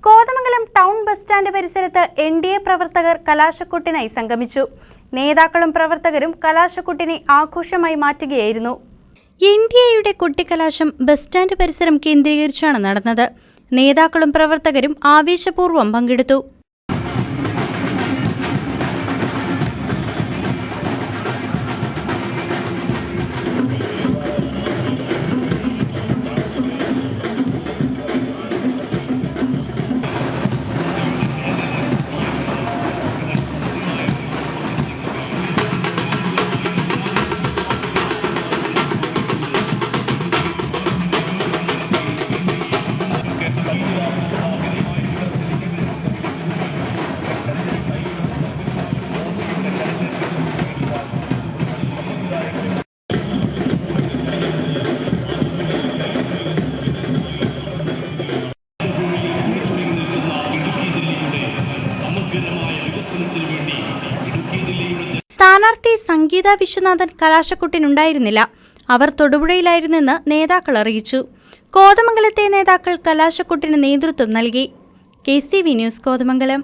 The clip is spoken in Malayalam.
കോതമംഗലം ടൗൺ ബസ് സ്റ്റാൻഡ് പരിസരത്ത് എൻഡിഎ പ്രവർത്തകർ കലാശക്കൊട്ടിനായി സംഗമിച്ചു. നേതാക്കളും പ്രവർത്തകരും കലാശക്കൊട്ടിനെ ആഘോഷമായി മാറ്റുകയായിരുന്നു. എൻഡിഎയുടെ കൊട്ടിക്കലാശം ബസ് സ്റ്റാൻഡ് പരിസരം കേന്ദ്രീകരിച്ചാണ് നടന്നത്. നേതാക്കളും പ്രവർത്തകരും ആവേശപൂർവ്വം പങ്കെടുത്തു. സ്ഥാനാർത്ഥി സംഗീത വിശ്വനാഥൻ കലാശക്കൊട്ടിനുണ്ടായിരുന്നില്ല. അവർ തൊടുപുഴയിലായിരുന്നെന്ന് നേതാക്കൾ അറിയിച്ചു. കോതമംഗലത്തെ നേതാക്കൾ കലാശക്കൊട്ടിന് നേതൃത്വം നൽകി. KCV news, Kothamangalam.